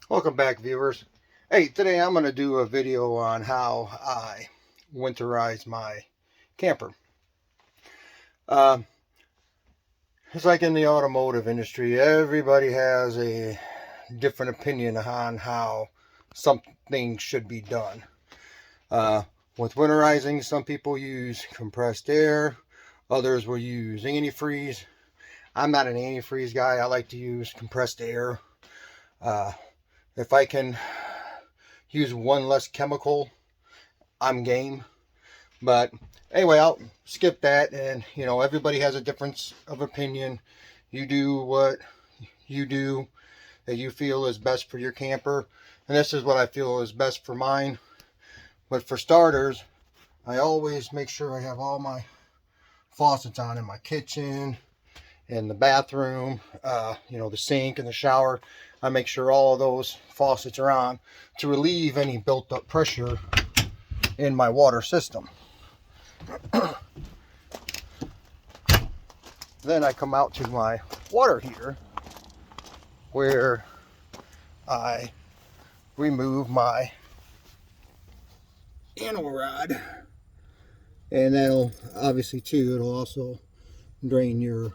Welcome back, viewers. Hey, today I'm going to do a video on how I winterize my camper. Uh, it's like in the automotive industry, everybody has a different opinion on how something should be done. Uh, with winterizing, some people use compressed air, others will use antifreeze. I'm not an antifreeze guy. I like to use compressed air. If I can use one less chemical, I'm game. But anyway, I'll skip that. And everybody has a difference of opinion. You do what you do that you feel is best for your camper, and this is what I feel is best for mine. But for starters, I always make sure I have all my faucets on in my kitchen, in the bathroom, the sink and the shower. I make sure all of those faucets are on to relieve any built up pressure in my water system. Then I come out to my water heater where I remove my anal rod, and that'll obviously too, it'll also drain your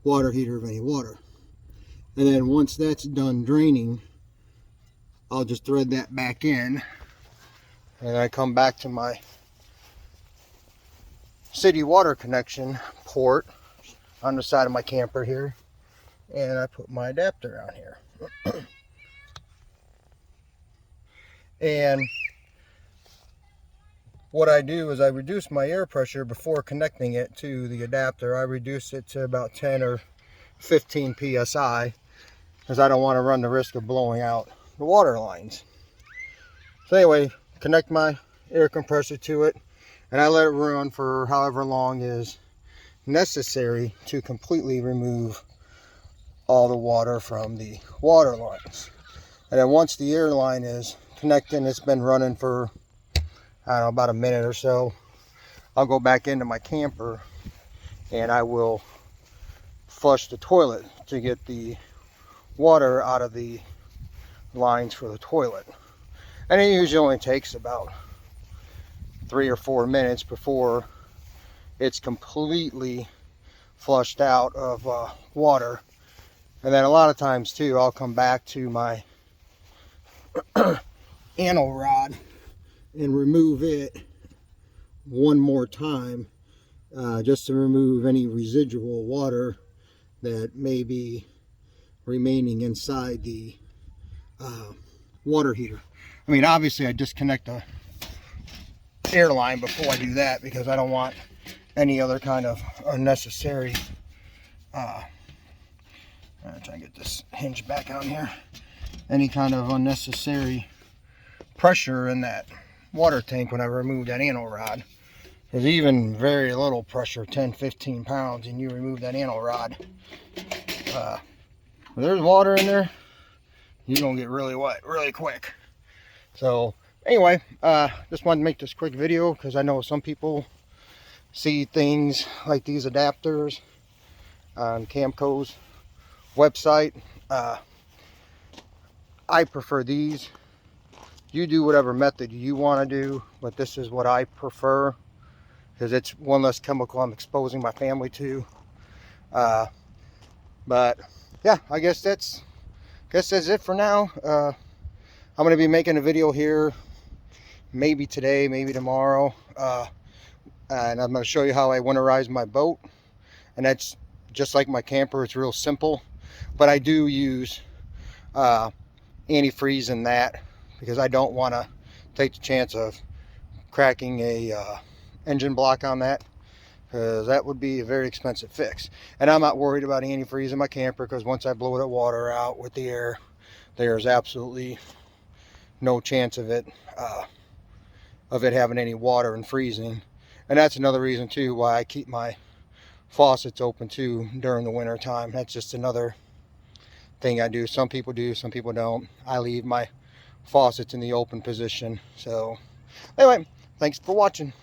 water heater of any water. And then once that's done draining, I'll just thread that back in, and I come back to my city water connection port on the side of my camper here, and I put my adapter on here. And what I do is I reduce my air pressure before connecting it to the adapter. I reduce it to about 10 or 15 psi because I don't want to run the risk of blowing out the water lines. So anyway, connect my air compressor to it, and I let it run for however long is necessary to completely remove all the water from the water lines. And then once the air line is connected, it's been running for, I don't know, about a minute or so, I'll go back into my camper and I will flush the toilet to get the water out of the lines for the toilet. And it usually only takes about 3 or 4 minutes before it's completely flushed out of water. And then a lot of times too, I'll come back to my anal rod and remove it one more time, just to remove any residual water that may be remaining inside the water heater. I mean, obviously I disconnect the air line before I do that because I don't want any other kind of unnecessary I'm trying to get this hinge back on here, any kind of unnecessary pressure in that water tank when I remove that anal rod. There's even very little pressure, 10-15 pounds, and you remove that anal rod, if there's water in there, you're gonna get really wet really quick. So anyway, just wanted to make this quick video because I know some people see things like these adapters on Camco's website. I prefer these. You do whatever method you want to do, but this is what I prefer because it's one less chemical I'm exposing my family to. But yeah, I guess that's it for now. I'm going to be making a video here maybe today, maybe tomorrow, and I'm going to show you how I winterize my boat. And that's just like my camper. It's real simple, but I do use antifreeze in that because I don't want to take the chance of cracking a engine block on that, because that would be a very expensive fix. And I'm not worried about antifreeze in my camper because once I blow that water out with the air, there's absolutely no chance of it having any water and freezing. And that's another reason too why I keep my faucets open too during the winter time. That's just another thing I do. Some people do, some people don't. I leave my faucets in the open position. So anyway, thanks for watching.